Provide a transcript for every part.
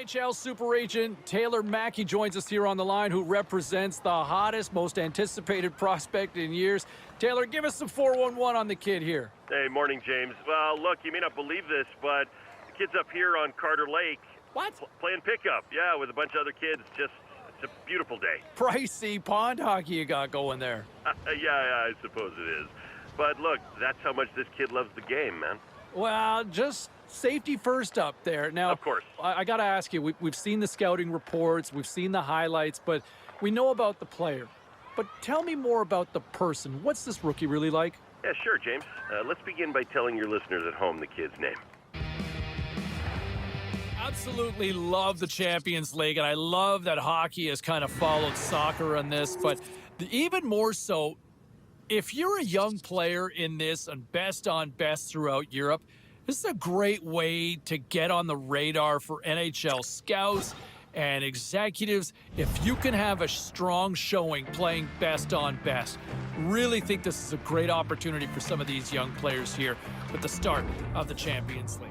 NHL super agent Taylor Mackey joins us here on the line, who represents the hottest, most anticipated prospect in years. Taylor, give us some 411 on the kid here. Hey, morning, James. Well, look, you may not believe this, but the kid's up here on Carter Lake. What? Playing pickup, yeah, with a bunch of other kids. It's a beautiful day. Pricey pond hockey you got going there. Yeah, I suppose it is. But look, that's how much this kid loves the game, man. Well, just safety first up there. Now, Of course. I got to ask you, we've seen the scouting reports, we've seen the highlights, but we know about the player. But tell me more about the person. What's this rookie really like? Yeah, sure, James. Let's begin by telling your listeners at home the kid's name. Absolutely love the Champions League, and I love that hockey has kind of followed soccer on this, but even more so, if you're a young player in this and best on best throughout Europe, this is a great way to get on the radar for NHL scouts and executives. If you can have a strong showing playing best on best, really think this is a great opportunity for some of these young players here with the start of the Champions League.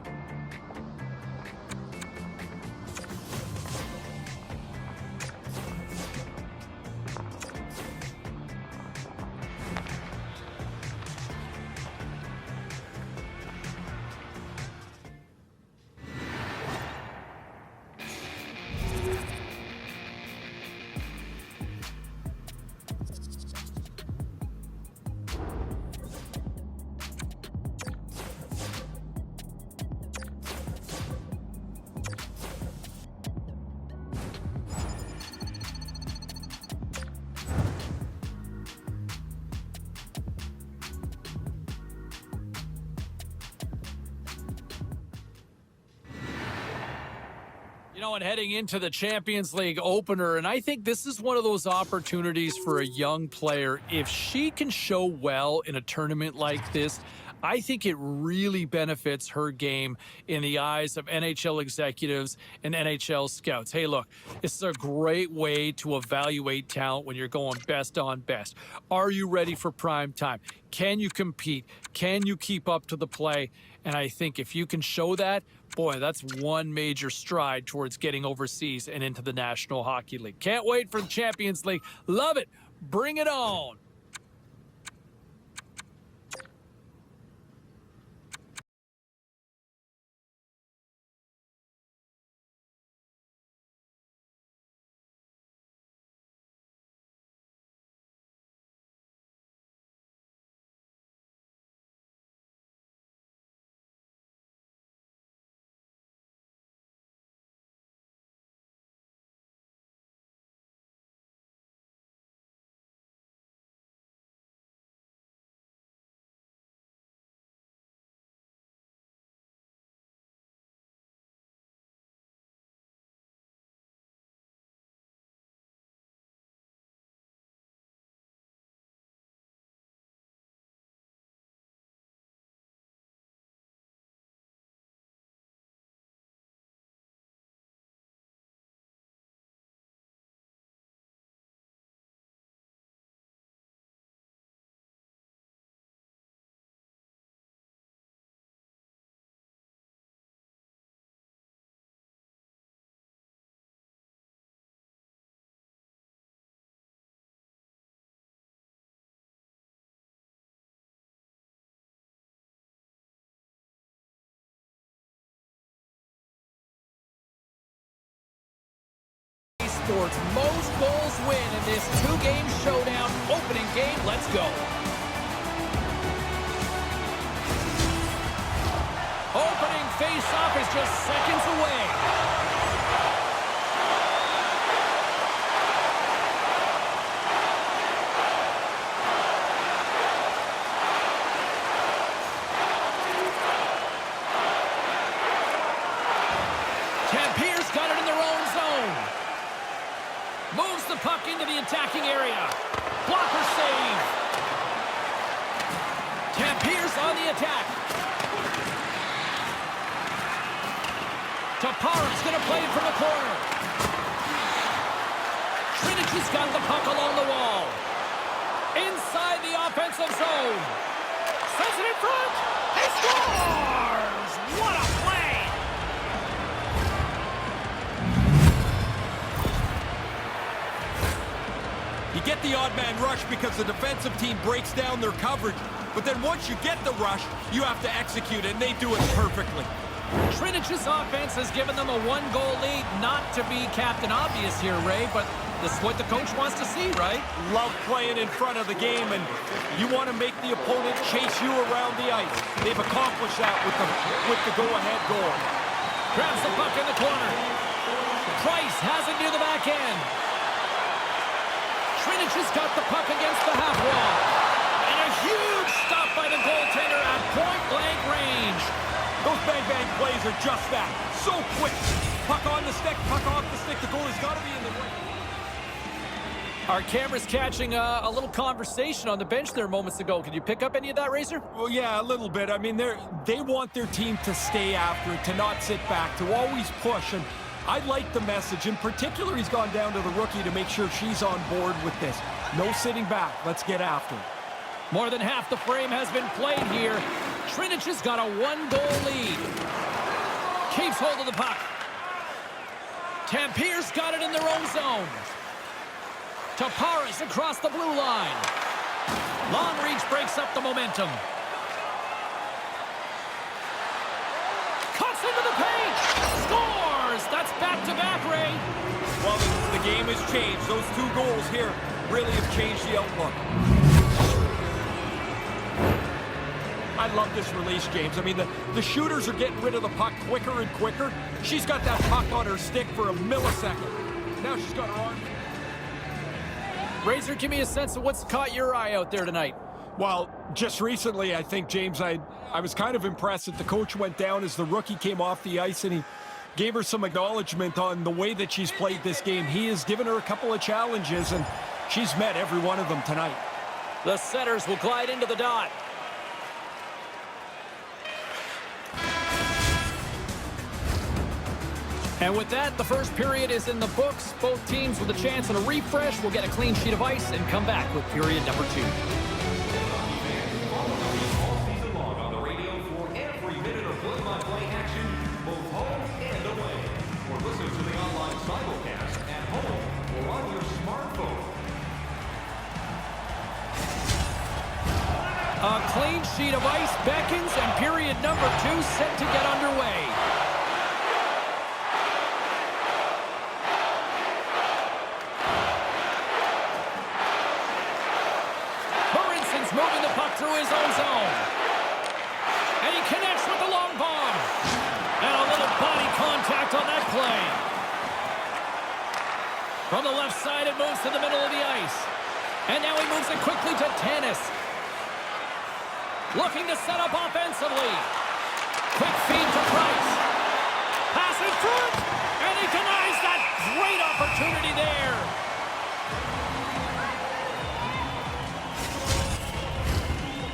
And heading into the Champions League opener, and I think this is one of those opportunities for a young player. If she can show well in a tournament like this, I think it really benefits her game in the eyes of NHL executives and NHL scouts. Hey, look, this is a great way to evaluate talent when you're going best on best. Are you ready for prime time? Can you compete? Can you keep up to the play? And I think if you can show that, boy, that's one major stride towards getting overseas and into the National Hockey League. Can't wait for the Champions League. Love it. Bring it on. Sports. Most goals win in this two-game showdown opening game. Let's go. Opening face-off is just seconds away. Tampier's got it in their own zone. Moves the puck into the attacking area. Blocker save. Tampier's on the attack. Tapara's going to play it from the corner. Trinic's got the puck along the wall. Inside the offensive zone. Sends it in front. He scores! What a play! You get the odd man rush because the defensive team breaks down their coverage. But then once you get the rush, you have to execute it, and they do it perfectly. Trinich's offense has given them a one-goal lead. Not to be Captain Obvious here, Ray, but this is what the coach wants to see, right? Love playing in front of the game, and you want to make the opponent chase you around the ice. They've accomplished that with the go-ahead goal. Grabs the puck in the corner. Price has it near the back end. Trinich has got the puck against the half wall. And a huge stop by the goaltender at point-blank range. Those bang-bang plays are just that. So quick. Puck on the stick, puck off the stick. The goalie's got to be in the right. Our camera's catching a little conversation on the bench there moments ago. Can you pick up any of that, Razor? Well, yeah, a little bit. I mean, they want their team to stay after it, to not sit back, to always push. And I like the message. In particular, he's gone down to the rookie to make sure she's on board with this. No sitting back. Let's get after it. More than half the frame has been played here. Trinich has got a one-goal lead. Keeps hold of the puck. Tampier's got it in their own zone. Taparis across the blue line. Long reach breaks up the momentum. Cuts into the paint. Scores! That's back-to-back, Ray. Well, the game has changed. Those two goals here really have changed the outlook. I love this release, James. I mean, the shooters are getting rid of the puck quicker and quicker. She's got that puck on her stick for a millisecond. Now she's got her arm. Razor, give me a sense of what's caught your eye out there tonight. Well, just recently, I think, James, I was kind of impressed that the coach went down as the rookie came off the ice, and he gave her some acknowledgement on the way that she's played this game. He has given her a couple of challenges, and she's met every one of them tonight. The setters will glide into the dot. And with that, the first period is in the books. Both teams with a chance at a refresh will get a clean sheet of ice and come back with period number 2. A clean sheet of ice beckons, and period number 2 set to get underway. Moving the puck through his own zone. And he connects with the long bomb. And a little body contact on that play. From the left side, it moves to the middle of the ice. And now he moves it quickly to Tanis. Looking to set up offensively. Quick feed to Price. Pass in front. And he denies that great opportunity there.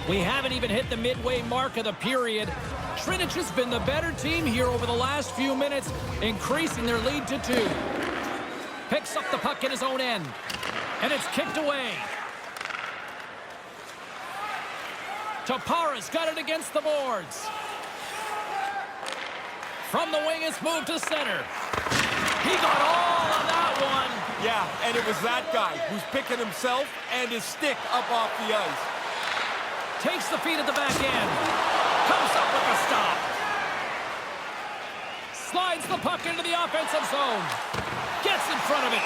We haven't even hit the midway mark of the period. Trinich has been the better team here over the last few minutes, increasing their lead to 2. Picks up the puck in his own end, and it's kicked away. Taparis got it against the boards. From the wing, it's moved to center. He got all of that one. Yeah, and it was that guy who's picking himself and his stick up off the ice. Takes the feed at the back end. Comes up with a stop. Slides the puck into the offensive zone. Gets in front of it.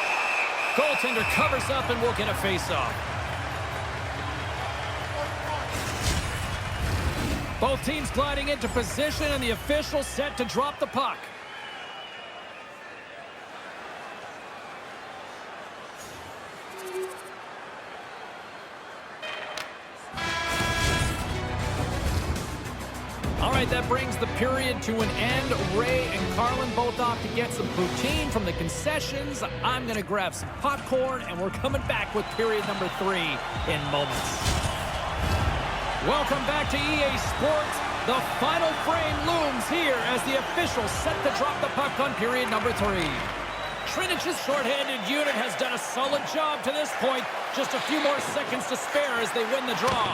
Goaltender covers up and will get a face-off. Both teams gliding into position, and the official set to drop the puck. All right, that brings the period to an end. Ray and Carlin both off to get some poutine from the concessions. I'm going to grab some popcorn, and we're coming back with period number 3 in moments. Welcome back to EA Sports. The final frame looms here as the officials set to drop the puck on period number 3. Trinich's shorthanded unit has done a solid job to this point. Just a few more seconds to spare as they win the draw.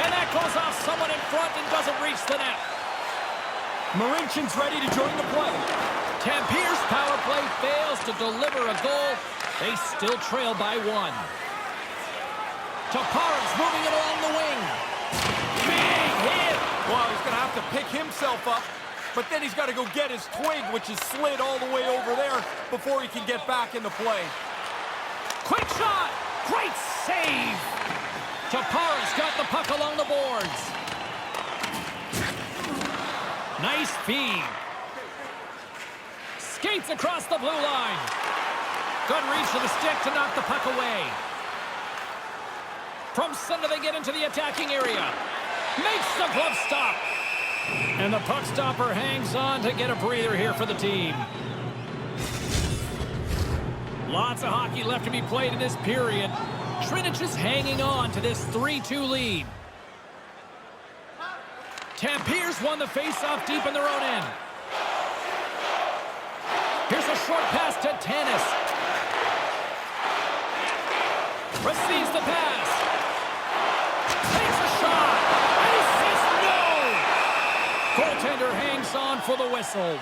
And that goes off someone in front and doesn't reach the net. Marinchen's ready to join the play. Tampier's power play fails to deliver a goal. They still trail by 1. Taparas moving it along the wing. Big hit. Well, he's going to have to pick himself up, but then he's got to go get his twig, which is slid all the way over there before he can get back into play. Quick shot. Great save. Taparas got the puck along the boards. Nice feed. Skates across the blue line. Good reach to the stick to knock the puck away. From center, they get into the attacking area. Makes the glove stop. And the puck stopper hangs on to get a breather here for the team. Lots of hockey left to be played in this period. Trinich is hanging on to this 3-2 lead. Tampiers won the face-off deep in their own end. Here's a short pass to Tanis. Receives the pass. Takes a shot. And he says no! Goaltender hangs on for the whistle.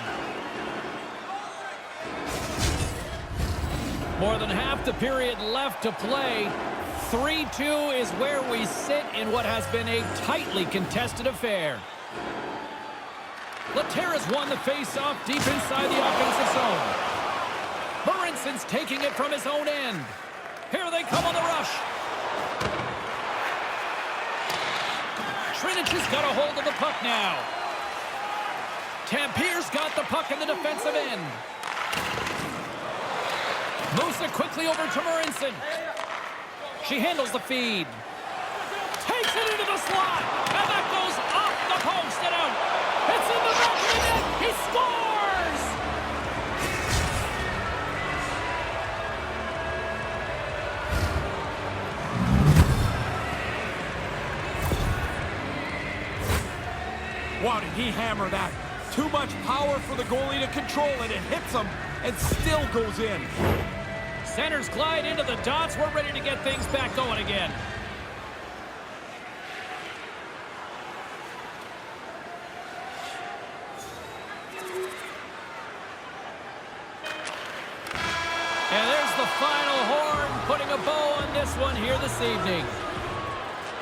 More than half the period left to play. 3-2 is where we sit in what has been a tightly contested affair. Laterra's won the face-off deep inside the offensive zone. Marinson's taking it from his own end. Here they come on the rush. Trinich has got a hold of the puck now. Tampier's got the puck in the defensive end. Moves it quickly over to Marinson. She handles the feed. Takes it into the slot. And that goes off the post and out. It's in the back of the net. He scores! Wow, did he hammer that? Too much power for the goalie to control, and it hits him and still goes in. Centers glide into the dots. We're ready to get things back going again. And there's the final horn, putting a bow on this one here this evening.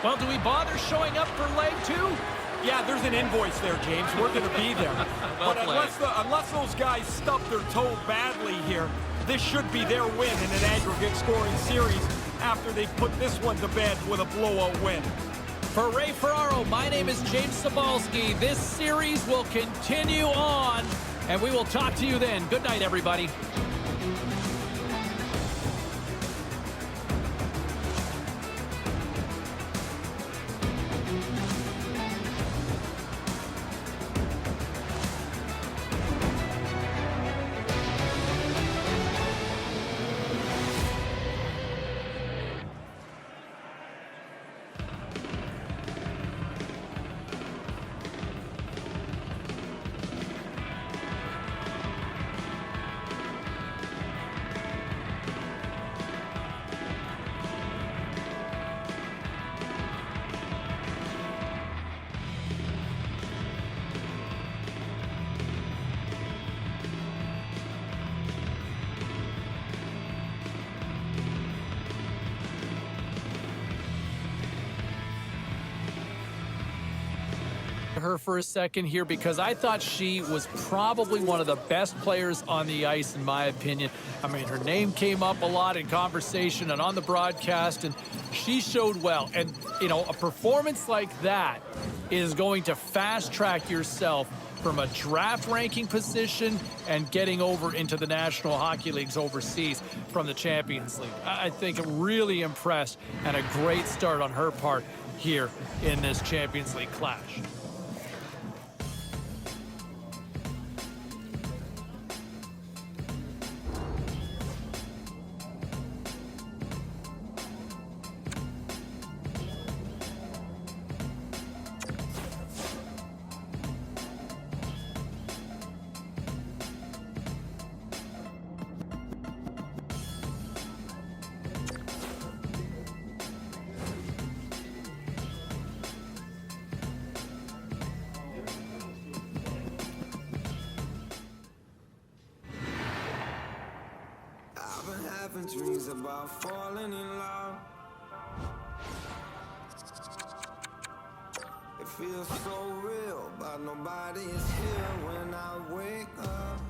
Well, do we bother showing up for leg two? Yeah, there's an invoice there, James. We're going to be there. Well but unless those guys stub their toe badly here, this should be their win in an aggregate scoring series after they put this one to bed with a blowout win. For Ray Ferraro, my name is James Cybulski. This series will continue on, and we will talk to you then. Good night, everybody. Her for a second here because I thought she was probably one of the best players on the ice, in my opinion. I mean, her name came up a lot in conversation and on the broadcast, and she showed well. And, you know, a performance like that is going to fast-track yourself from a draft ranking position and getting over into the National Hockey Leagues overseas from the Champions League. I think I'm really impressed, and a great start on her part here in this Champions League clash. I've been having dreams about falling in love. It feels so real, but nobody is here when I wake up.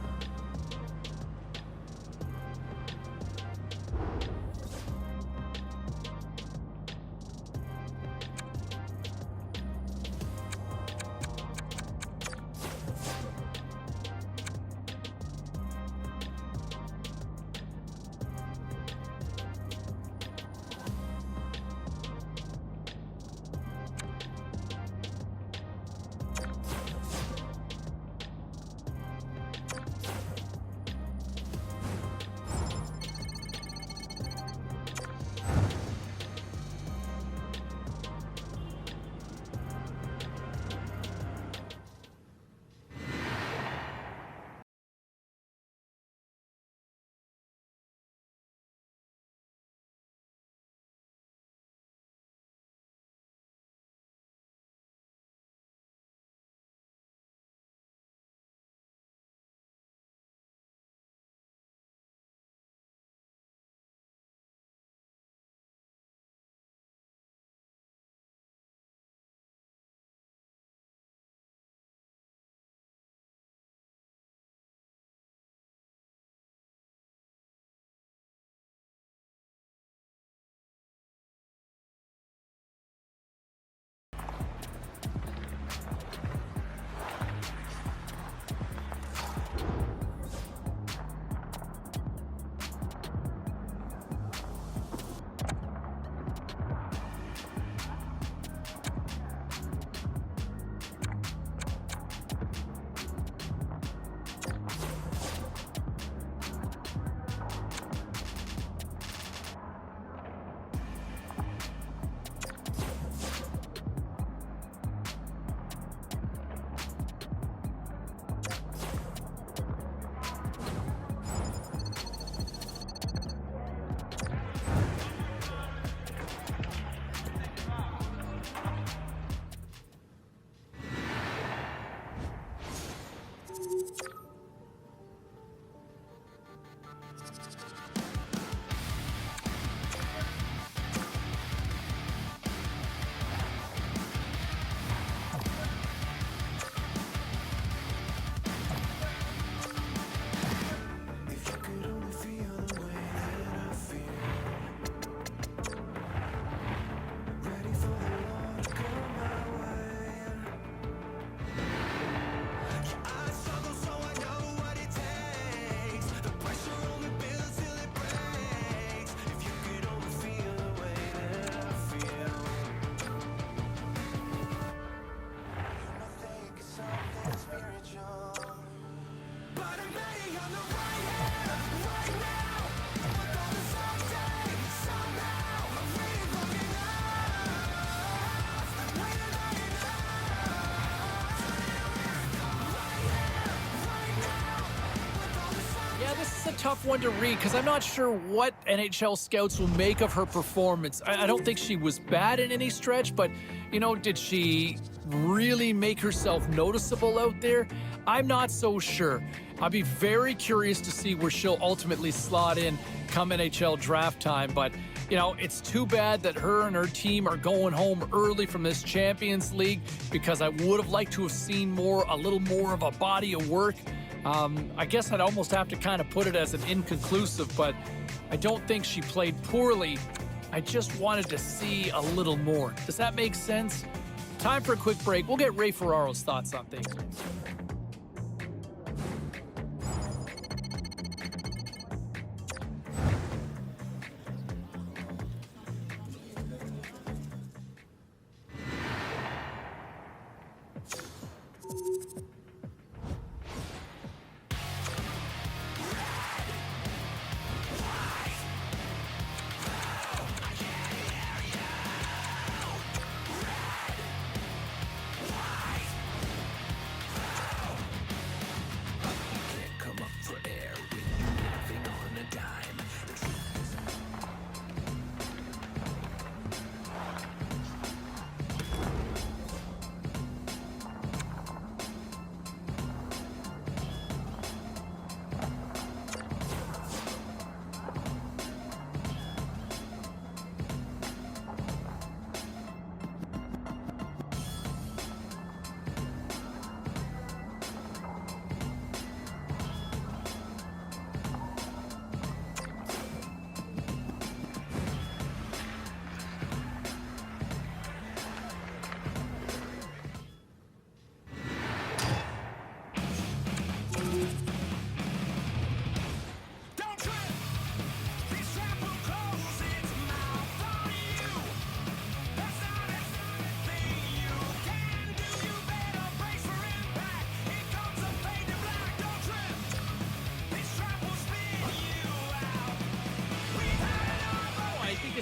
Tough one to read because I'm not sure what NHL scouts will make of her performance. I don't think she was bad in any stretch, but, you know, did she really make herself noticeable out there? I'm not so sure. I'll be very curious to see where she'll ultimately slot in come NHL draft time, but, you know, it's too bad that her and her team are going home early from this Champions League because I would have liked to have seen a little more of a body of work. I guess I'd almost have to kind of put it as an inconclusive, but I don't think she played poorly. I just wanted to see a little more. Does that make sense? Time for a quick break. We'll get Ray Ferraro's thoughts on things.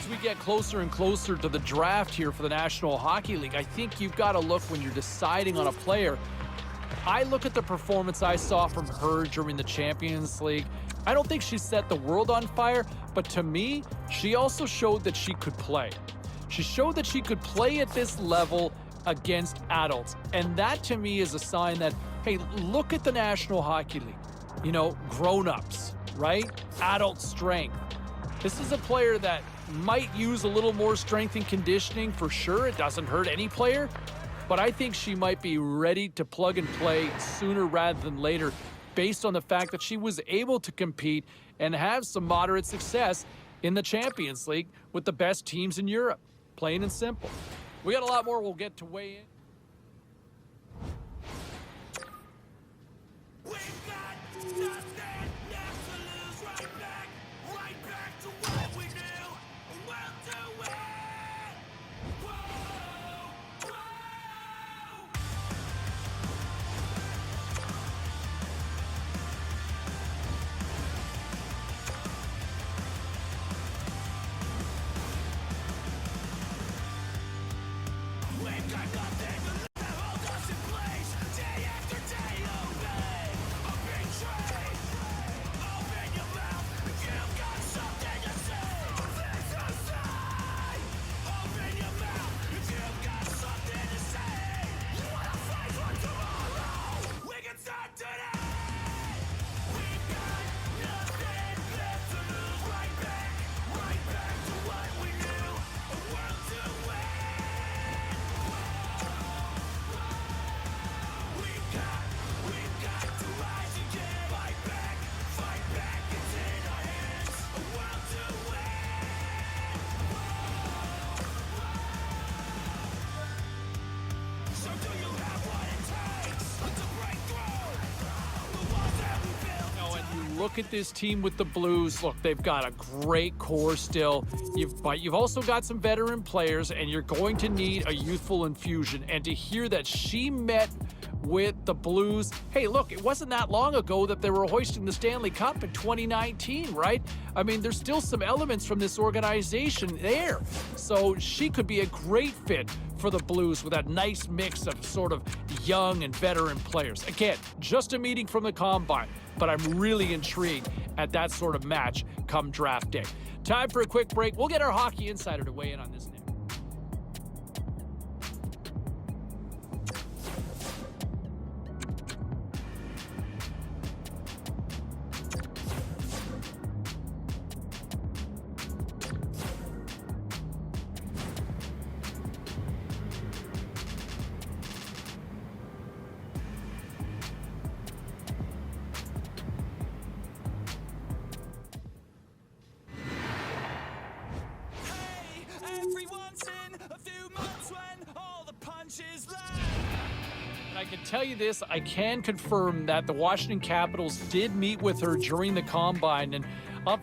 as we get closer and closer to the draft here for the National Hockey League, I think you've got to look when you're deciding on a player. I look at the performance I saw from her during the Champions League. I don't think she set the world on fire, but to me, she also showed that she could play. She showed that she could play at this level against adults. And that to me is a sign that, hey, look at the National Hockey League. You know, grown-ups, right? Adult strength. This is a player that might use a little more strength and conditioning for sure. It doesn't hurt any player. But I think she might be ready to plug and play sooner rather than later based on the fact that she was able to compete and have some moderate success in the Champions League with the best teams in Europe. Plain and simple. We got a lot more we'll get to weigh in. We've got nothing left to lose. Right back to what we knew. We'll do it. Whoa, whoa. We've got nothing to hold us in place. Day after day, obey. Open trade. Open your mouth. You've got something to say. This is say. Open your mouth. You've got something to say. You wanna fight for tomorrow? We can start today. We've got nothing left to lose. Right back to what we knew. A world to win. We've got to rise again. Fight back, it's in our hands. A world to win. So do you have what it takes to break through the walls that we built? And you look at this team with the Blues. Look, they've got a great core still. But you've also got some veteran players, and you're going to need a youthful infusion. And to hear that she met with the Blues, hey, look, it wasn't that long ago that they were hoisting the Stanley Cup in 2019, right? I mean, there's still some elements from this organization there. So she could be a great fit for the Blues with that nice mix of sort of young and veteran players. Again, just a meeting from the Combine, but I'm really intrigued at that sort of match come draft day. Time for a quick break. We'll get our hockey insider to weigh in on this next. Everyone's in a few months when all the punches land. And I can tell you this, I can confirm that the Washington Capitals did meet with her during the Combine. And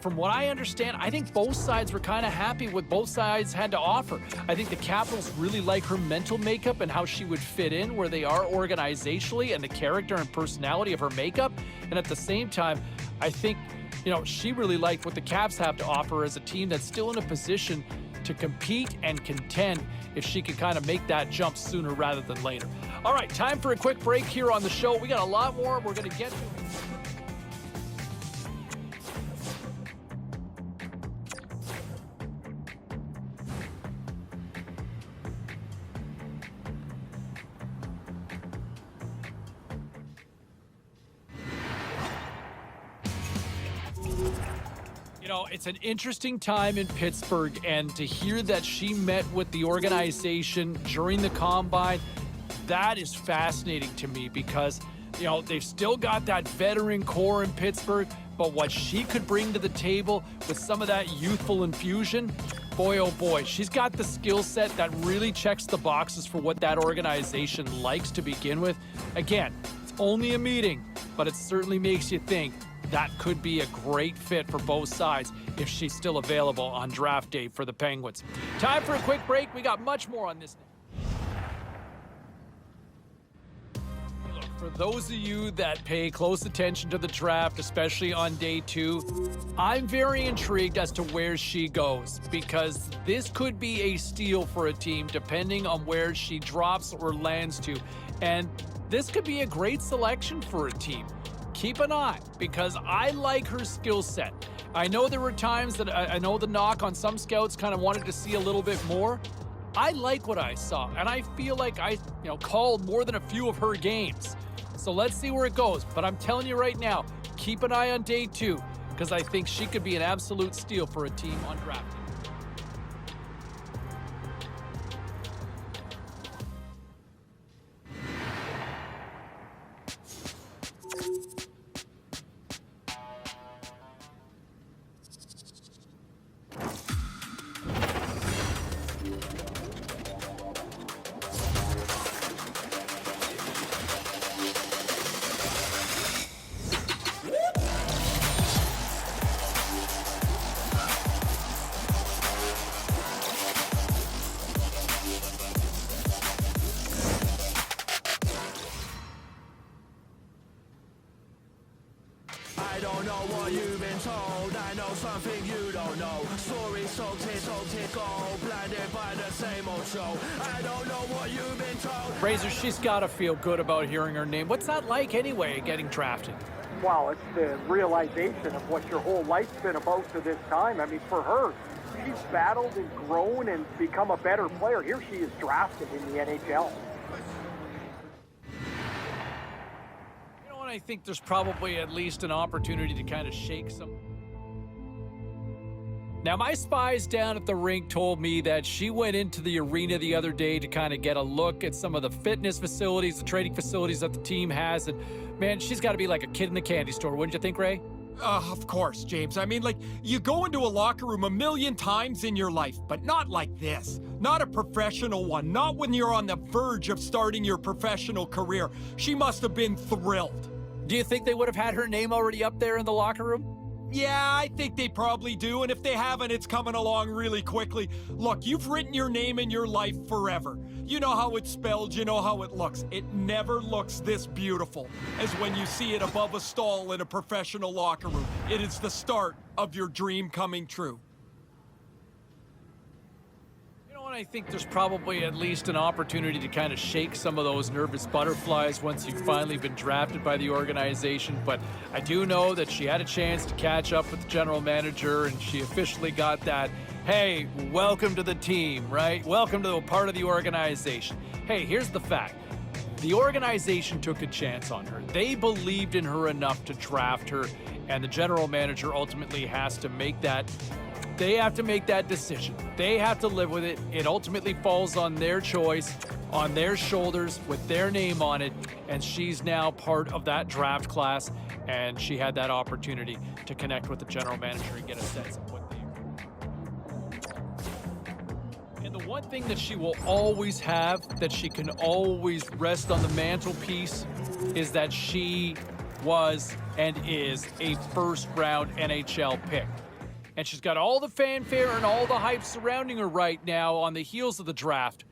from what I understand, I think both sides were kind of happy with both sides had to offer. I think the Capitals really like her mental makeup and how she would fit in where they are organizationally and the character and personality of her makeup. And at the same time, I think, you know, she really liked what the Caps have to offer as a team that's still in a position to compete and contend if she can kind of make that jump sooner rather than later. All right, time for a quick break here on the show. We got a lot more we're going to get to. You know, it's an interesting time in Pittsburgh, and to hear that she met with the organization during the Combine, that is fascinating to me because, you know, they've still got that veteran core in Pittsburgh, but what she could bring to the table with some of that youthful infusion, boy, oh boy, she's got the skill set that really checks the boxes for what that organization likes to begin with. Again, it's only a meeting, but it certainly makes you think that could be a great fit for both sides if she's still available on draft day for the Penguins. Time for a quick break. We got much more on this. Look, For those of you that pay close attention to the draft, especially on day 2, I'm very intrigued as to where she goes because this could be a steal for a team depending on where she drops or lands to. And this could be a great selection for a team. Keep an eye because I like her skill set. I know there were times that I know the knock on some scouts kind of wanted to see a little bit more. I like what I saw, and I feel like I called more than a few of her games. So let's see where it goes. But I'm telling you right now, keep an eye on day 2 because I think she could be an absolute steal for a team on draft day. I don't know what you've been told. I know something you don't know. Stories so gold, blinded by the same old show. I don't know what you've been told. Razor, she's got to feel good about hearing her name. What's that like anyway, getting drafted? Well, it's the realization of what your whole life's been about to this time. I mean, for her, she's battled and grown and become a better player. Here she is drafted in the NHL. I think there's probably at least an opportunity to kind of shake some. Now, my spies down at the rink told me that she went into the arena the other day to kind of get a look at some of the fitness facilities, the training facilities that the team has. And man, she's got to be like a kid in the candy store, wouldn't you think, Ray? Of course, James. I mean, like, you go into a locker room a million times in your life, but not like this. Not a professional one. Not when you're on the verge of starting your professional career. She must have been thrilled. Do you think they would have had her name already up there in the locker room? Yeah, I think they probably do, and if they haven't, it's coming along really quickly. Look, you've written your name in your life forever. You know how it's spelled, you know how it looks. It never looks this beautiful as when you see it above a stall in a professional locker room. It is the start of your dream coming true. I think there's probably at least an opportunity to kind of shake some of those nervous butterflies once you've finally been drafted by the organization. But I do know that she had a chance to catch up with the general manager, and she officially got that, hey, welcome to the team, right? Welcome to a part of the organization. Hey, here's the fact. The organization took a chance on her. They believed in her enough to draft her, and the general manager ultimately has to make that. They have to make that decision. They have to live with it. It ultimately falls on their choice, on their shoulders, with their name on it, and she's now part of that draft class, and she had that opportunity to connect with the general manager and get a sense of what they. And the one thing that she will always have, that she can always rest on the mantelpiece, is that she was and is a first-round NHL pick. And she's got all the fanfare and all the hype surrounding her right now on the heels of the draft.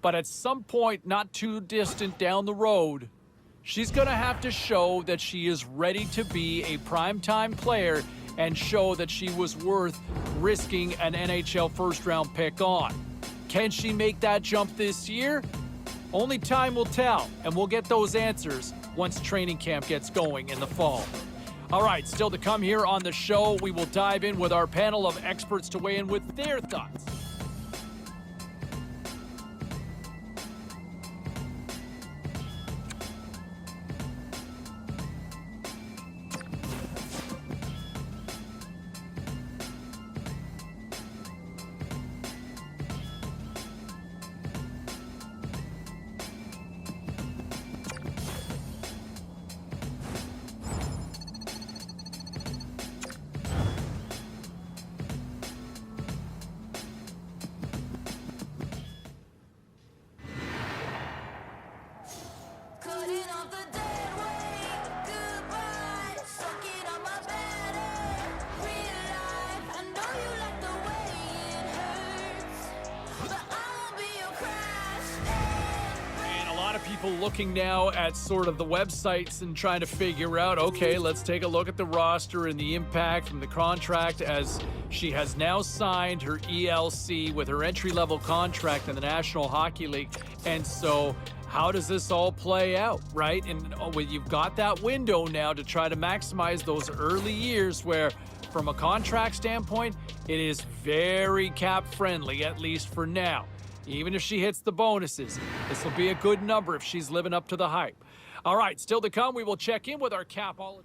But at some point, not too distant down the road, she's going to have to show that she is ready to be a primetime player and show that she was worth risking an NHL first-round pick on. Can she make that jump this year? Only time will tell, and we'll get those answers once training camp gets going in the fall. All right, still to come here on the show, we will dive in with our panel of experts to weigh in with their thoughts. people looking now at sort of the websites and trying to figure out, okay, let's take a look at the roster and the impact from the contract, as she has now signed her ELC with her entry-level contract in the National Hockey League. And so how does this all play out, right? And you've got that window now to try to maximize those early years where, from a contract standpoint, it is very cap friendly, at least for now. Even if she hits the bonuses, this will be a good number if she's living up to the hype. All right, still to come, we will check in with our cap all.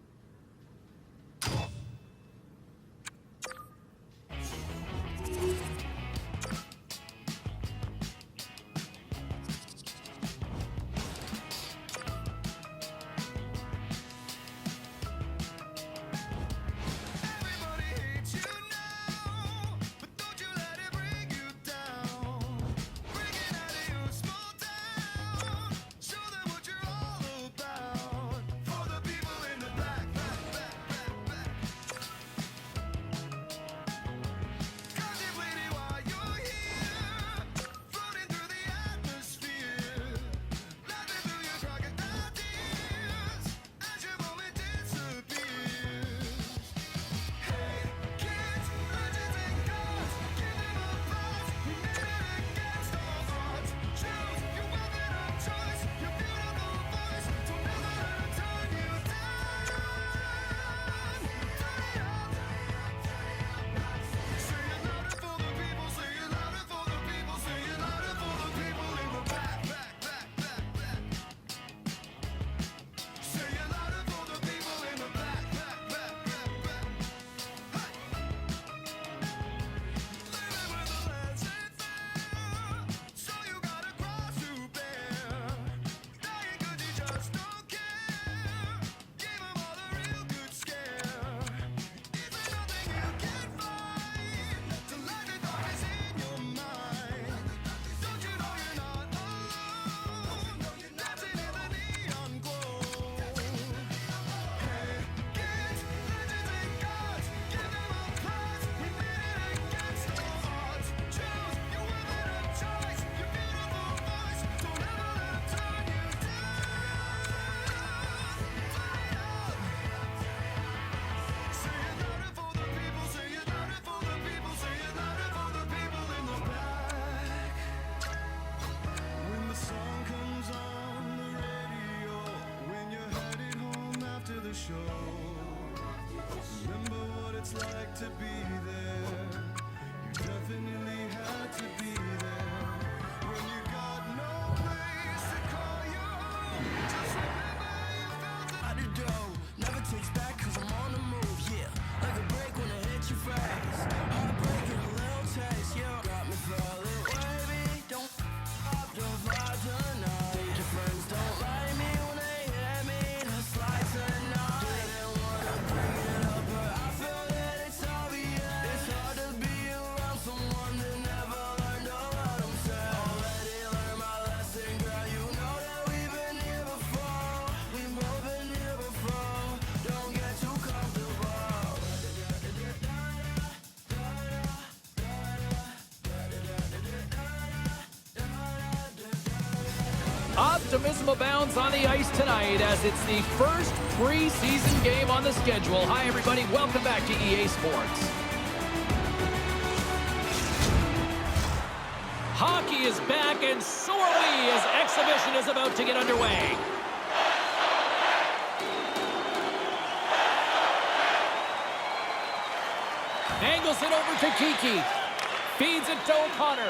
Optimism abounds on the ice tonight as it's the first preseason game on the schedule. Hi, everybody. Welcome back to EA Sports. Hockey is back, and so are we as exhibition is about to get underway. Angles it over to Kiki. Feeds it to O'Connor.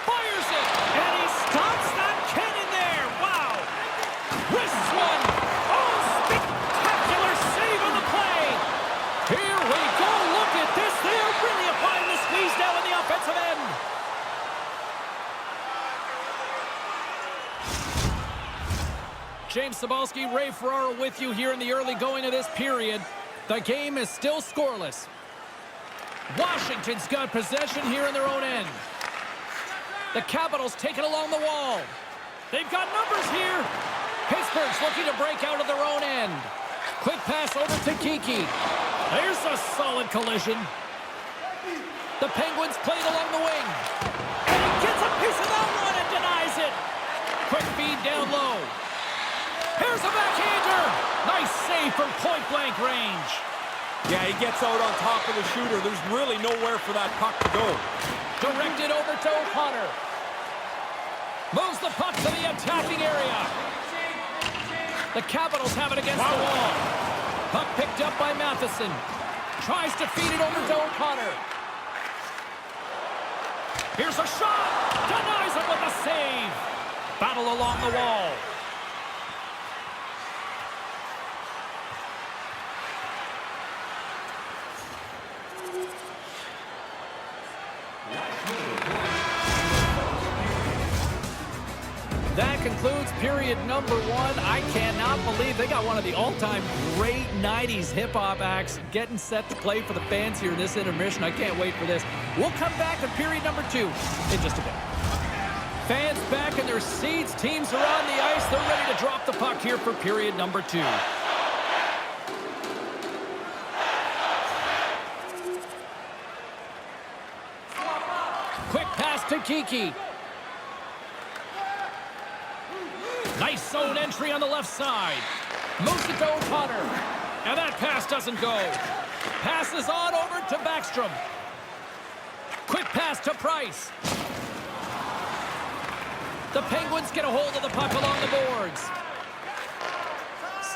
Fires it, and he stops that cannon there. Wow. Wrists one. Oh, spectacular save on the play. Here we go. Look at this. They're really applying the squeeze down in the offensive end. James Cybulski, Ray Ferraro with you here in the early going of this period. The game is still scoreless. Washington's got possession here in their own end. The Capitals take it along the wall. They've got numbers here. Pittsburgh's looking to break out of their own end. Quick pass over to Kiki. There's a solid collision. The Penguins play it along the wing. And he gets a piece of that one and denies it. Quick feed down low. Here's a backhander. Nice save from point-blank range. Yeah, he gets out on top of the shooter. There's really nowhere for that puck to go. Directed over to O'Connor. Moves the puck to the attacking area. The Capitals have it against the wall. Puck picked up by Matheson. Tries to feed it over to O'Connor. Here's a shot. Denies it with a save. Battle along the wall. That concludes period number 1. I cannot believe they got one of the all-time great 90s hip-hop acts getting set to play for the fans here in this intermission. I can't wait for this. We'll come back to period number 2 in just a bit. Fans back in their seats. Teams are on the ice. They're ready to drop the puck here for period number 2. Quick pass to Kiki. Nice zone entry on the left side. Moves it to O'Connor. And that pass doesn't go. Passes on over to Backstrom. Quick pass to Price. The Penguins get a hold of the puck along the boards.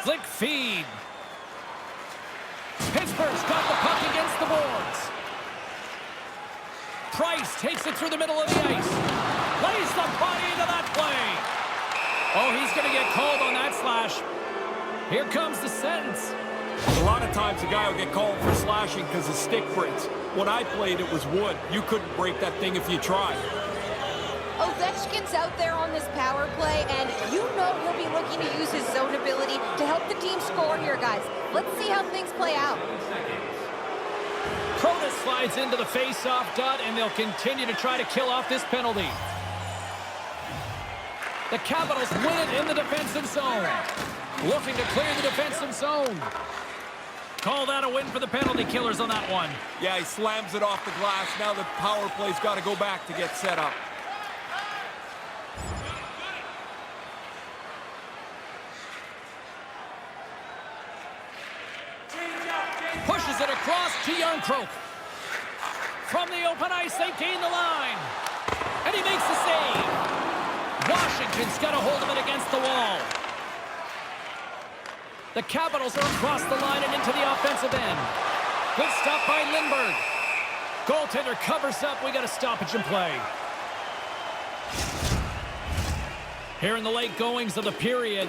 Slick feed. Pittsburgh's got the puck against the boards. Price takes it through the middle of the ice. Lays the body into that play. Oh, he's going to get called on that slash. Here comes the sentence. A lot of times a guy will get called for slashing because his stick breaks. When I played, it was wood. You couldn't break that thing if you tried. Ovechkin's out there on this power play, and you know he'll be looking to use his zone ability to help the team score here, guys. Let's see how things play out. Protas slides into the face-off dot, and they'll continue to try to kill off this penalty. The Capitals win it in the defensive zone. Looking to clear the defensive zone. Call that a win for the penalty killers on that one. Yeah, he slams it off the glass. Now the power play's got to go back to get set up. Pushes it across to Jarnkrok. From the open ice, they gain the line. And he makes the save. Washington's got a hold of it against the wall. The Capitals are across the line and into the offensive end. Good stop by Lindbergh. Goaltender covers up. We got a stoppage in play. Here in the late goings of the period,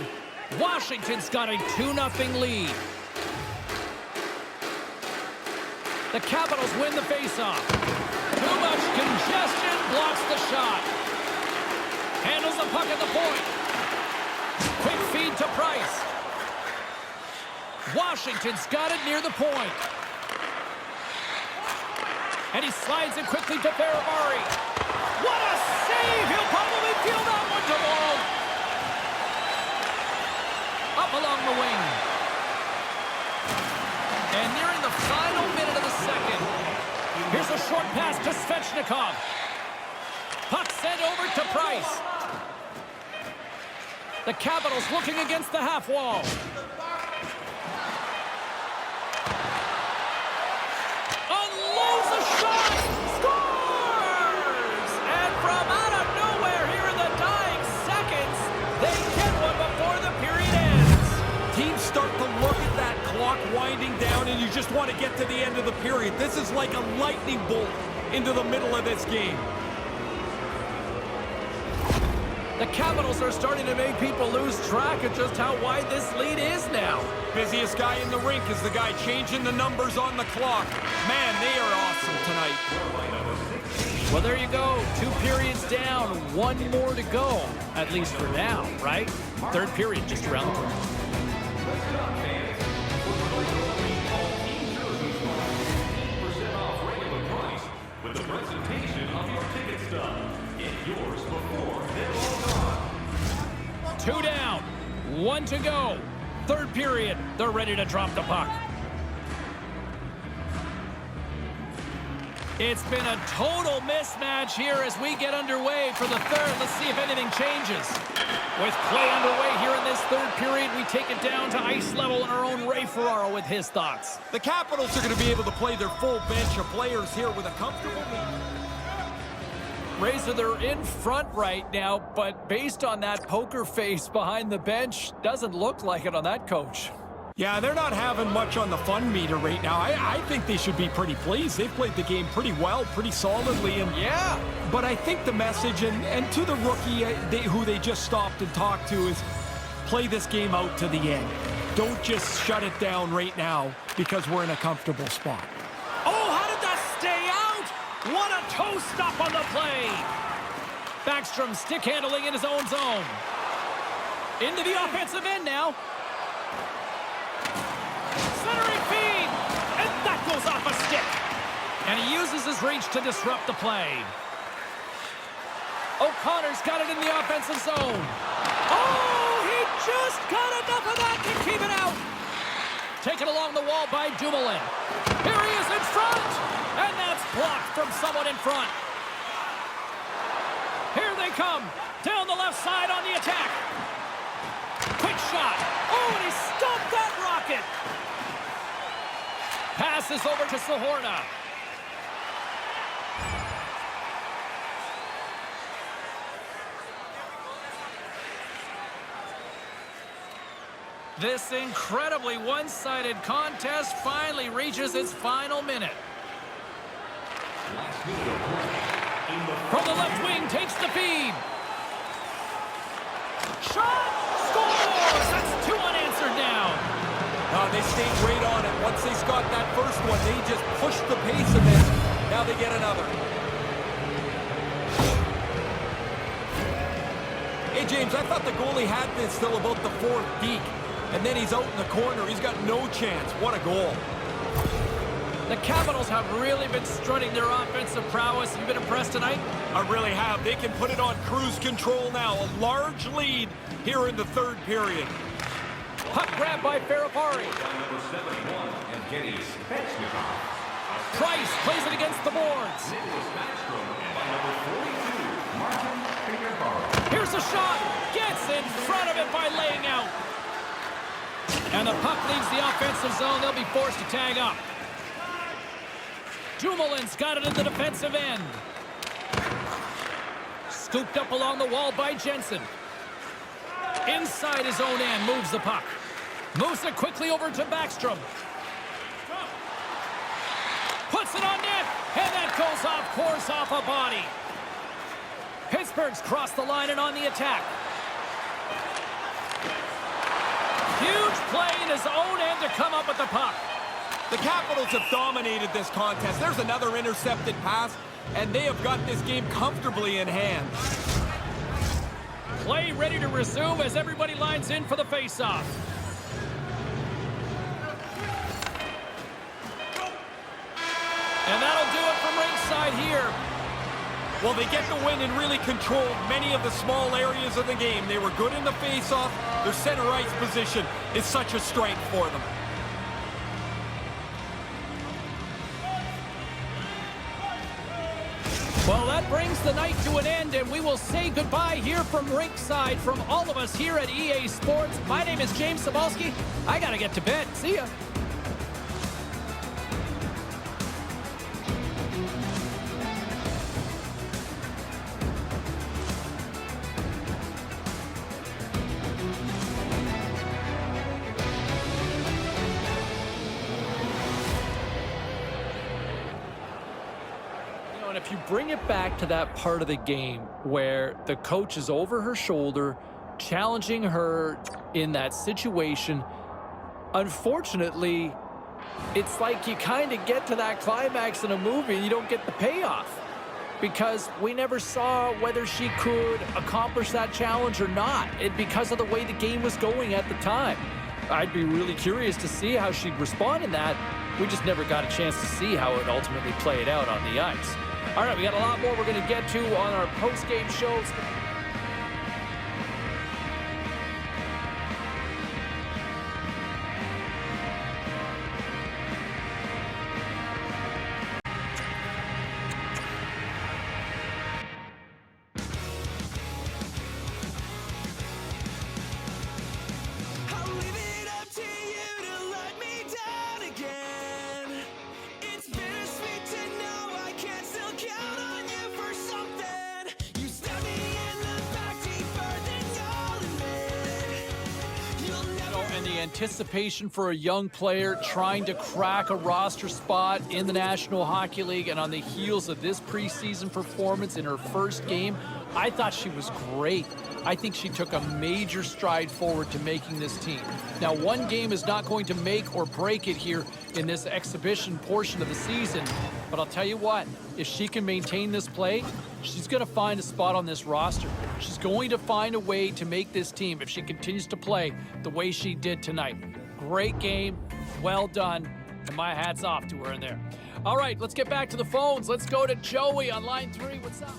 Washington's got a 2-0 lead. The Capitals win the faceoff. Too much congestion, blocks the shot. Handles the puck at the point. Quick feed to Price. Washington's got it near the point. And he slides it quickly to Faravari. What a save! He'll probably feel that one to Wall. Up along the wing. And nearing the final minute of the second. Here's a short pass to Svechnikov. Puck sent over to Price. The Capitals looking against the half wall. Unloads a shot! Scores! And from out of nowhere here in the dying seconds, they get one before the period ends. Teams start to look at that clock winding down, and you just want to get to the end of the period. This is like a lightning bolt into the middle of this game. The Capitals are starting to make people lose track of just how wide this lead is now. Busiest guy in the rink is the guy changing the numbers on the clock. Man, they are awesome tonight. Well, there you go. 2 periods down, 1 more to go, at least for now, right? Third period just around the corner. With the presentation of your ticket stub. Get yours before they're all gone. 2 down, 1 to go. Third period, they're ready to drop the puck. It's been a total mismatch here as we get underway for the third. Let's see if anything changes. With play underway here in this third period, we take it down to ice level and our own Ray Ferraro with his thoughts. The Capitals are going to be able to play their full bench of players here with a comfortable lead. Razor, they're in front right now, but based on that poker face behind the bench, doesn't look like it on that coach. Yeah, they're not having much on the fun meter right now. I think they should be pretty pleased. They've played the game pretty well, pretty solidly. And yeah. But I think the message, and to the rookie who they just stopped and talked to, is play this game out to the end. Don't just shut it down right now because we're in a comfortable spot. Oh, how did that stay out? What a toe stop on the play. Backstrom stick handling in his own zone. Into the offensive end now. Centering feed, and that goes off a stick. And he uses his reach to disrupt the play. O'Connor's got it in the offensive zone. Oh, he just got enough of that to keep it out. Taken along the wall by Dumoulin. Here he is in front, and that's blocked from someone in front. Here they come, down the left side on the attack. Quick shot. Oh, and he stopped that rocket. Passes over to Sahorna. This incredibly one-sided contest finally reaches its final minute. From the left wing, takes the feed. Shot! Scores! That's two unanswered down. They stayed right on it. Once they got that first one, they just pushed the pace of it. Now they get another. Hey, James, I thought the goalie had this till about the fourth deke. And then he's out in the corner. He's got no chance. What a goal. The Capitals have really been strutting their offensive prowess. You've been impressed tonight? I really have. They can put it on cruise control now. A large lead here in the third period. Puck grab by Ferrapari. Number 71, Evgeny Svechnikov. Price plays it against the boards. Nicholas Backstrom by number 42, Martin Fingerbar. Here's a shot. Gets in front of it by laying out. And the puck leaves the offensive zone. They'll be forced to tag up. Dumoulin's got it in the defensive end. Scooped up along the wall by Jensen. Inside his own end, moves the puck. Moves it quickly over to Backstrom. Puts it on net, and that goes off course off a body. Pittsburgh's crossed the line and on the attack. Huge play in his own end to come up with the puck. The Capitals have dominated this contest. There's another intercepted pass, and they have got this game comfortably in hand. Play ready to resume as everybody lines in for the face-off. And that'll do it from ringside here. Well, they get the win and really controlled many of the small areas of the game. They were good in the face-off. Their center ice position is such a strength for them. Well, that brings the night to an end, and we will say goodbye here from ringside from all of us here at EA Sports. My name is James Cybulski. I got to get to bed. See ya. And if you bring it back to that part of the game where the coach is over her shoulder, challenging her in that situation, unfortunately, it's like you kind of get to that climax in a movie and you don't get the payoff because we never saw whether she could accomplish that challenge or not because of the way the game was going at the time. I'd be really curious to see how she'd respond in that. We just never got a chance to see how it ultimately played out on the ice. All right, we got a lot more we're going to get to on our post-game shows. And the anticipation for a young player trying to crack a roster spot in the National Hockey League, and on the heels of this preseason performance in her first game, I thought she was great. I think she took a major stride forward to making this team. Now, one game is not going to make or break it here in this exhibition portion of the season, but I'll tell you what, if she can maintain this play, she's going to find a spot on this roster. She's going to find a way to make this team if she continues to play the way she did tonight. Great game, well done, and my hat's off to her in there. All right, let's get back to the phones. Let's go to Joey on line 3. What's up?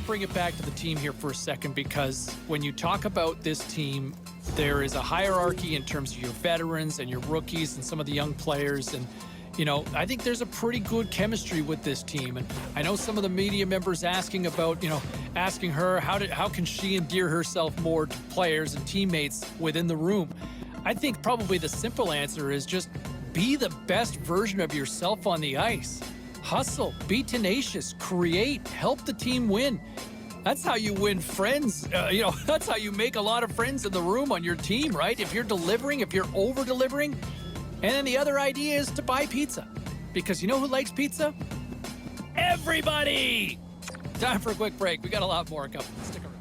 Bring it back to the team here for a second, because when you talk about this team, there is a hierarchy in terms of your veterans and your rookies and some of the young players. And, you know, I think there's a pretty good chemistry with this team. And I know some of the media members asking about, asking her how can she endear herself more to players and teammates within the room. I think probably the simple answer is just be the best version of yourself on the ice. Hustle, be tenacious, create, help the team win. That's how you win friends. That's how you make a lot of friends in the room on your team, right? If you're delivering, if you're over-delivering. And then the other idea is to buy pizza. Because you know who likes pizza? Everybody! Time for a quick break. We got a lot more coming. Stick around.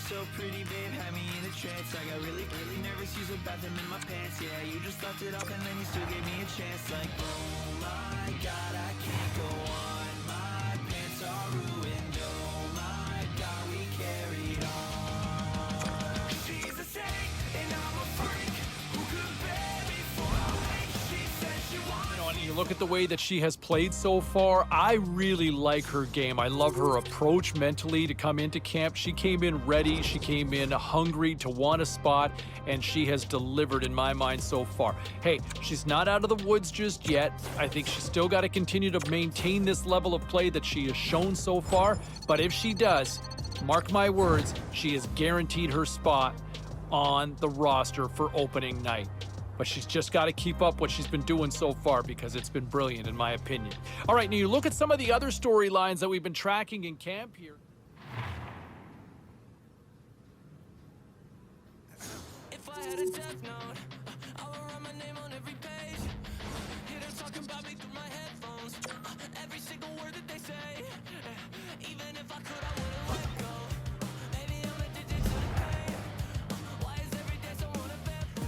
So pretty, babe, had me in a trance. I got really nervous, used a bathroom in my pants. Yeah, you just left it off and then you still gave me a chance. Like, oh my God, I can't go on. My pants are ruined. Oh my God, we carried on. She's a saint and I'm a freak. Who could bear me for a week? She said she wanted. And you look at the way that she has played so far, I really like her game. I love her approach mentally to come into camp. She came in ready, she came in hungry to want a spot, and she has delivered in my mind so far. Hey, she's not out of the woods just yet. I think she's still got to continue to maintain this level of play that she has shown so far, but if she does, mark my words, she is guaranteed her spot on the roster for opening night. But she's just got to keep up what she's been doing so far, because it's been brilliant, in my opinion. All right, now you look at some of the other storylines that we've been tracking in camp here. If I had a death note, I would write my name on every page. Hear them talking about me through my headphones. Every single word that they say. Even if I could, I wouldn't let go. Maybe I'm addicted to the pain. Why is every day so uneventful?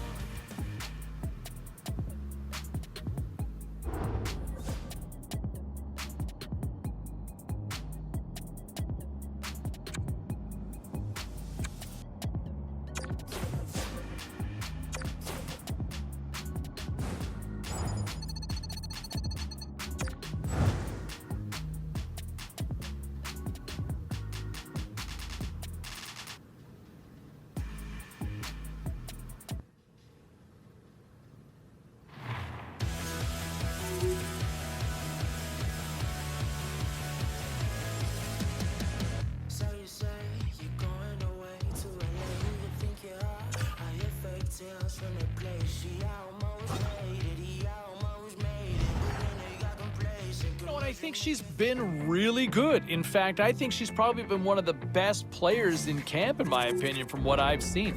I think she's been really good. In fact, I think she's probably been one of the best players in camp, in my opinion, from what I've seen.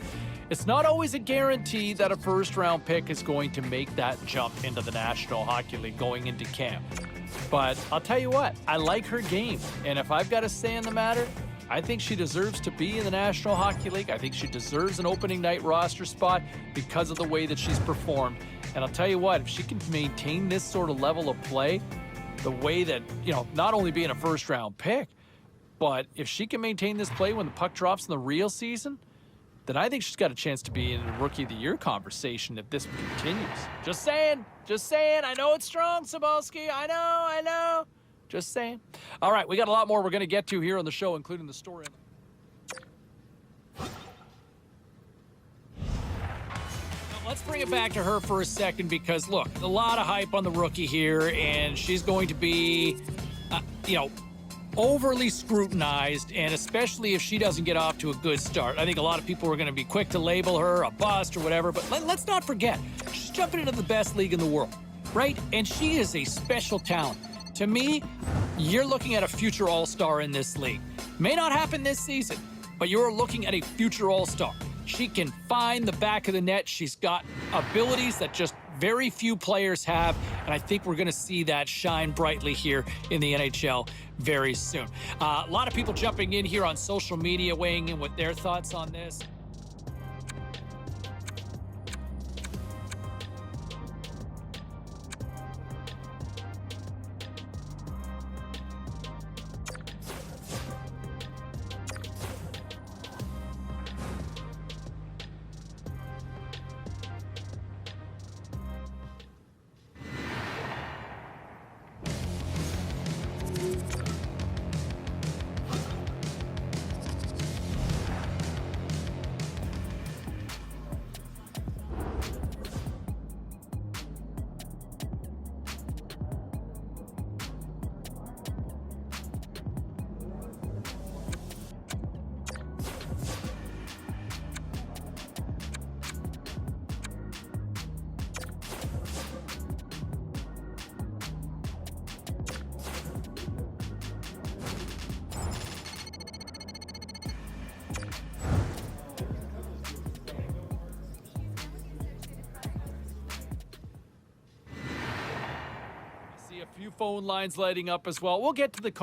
It's not always a guarantee that a first-round pick is going to make that jump into the National Hockey League going into camp. But I'll tell you what, I like her game. And if I've got a say in the matter, I think she deserves to be in the National Hockey League. I think she deserves an opening night roster spot because of the way that she's performed. And I'll tell you what, if she can maintain this sort of level of play, the way that, not only being a first-round pick, but if she can maintain this play when the puck drops in the real season, then I think she's got a chance to be in the Rookie of the Year conversation if this continues. Just saying. I know it's strong, Cybulski. I know. Just saying. All right, we got a lot more we're going to get to here on the show, including the story. Let's bring it back to her for a second because, look, a lot of hype on the rookie here, and she's going to be, overly scrutinized, and especially if she doesn't get off to a good start. I think a lot of people are going to be quick to label her a bust or whatever, but let's not forget, she's jumping into the best league in the world, right? And she is a special talent. To me, you're looking at a future all-star in this league. May not happen this season, but you're looking at a future all-star. She can find the back of the net. She's got abilities that just very few players have, and I think we're going to see that shine brightly here in the NHL very soon. A lot of people jumping in here on social media, weighing in with their thoughts on this. See a few phone lines lighting up as well. We'll get to the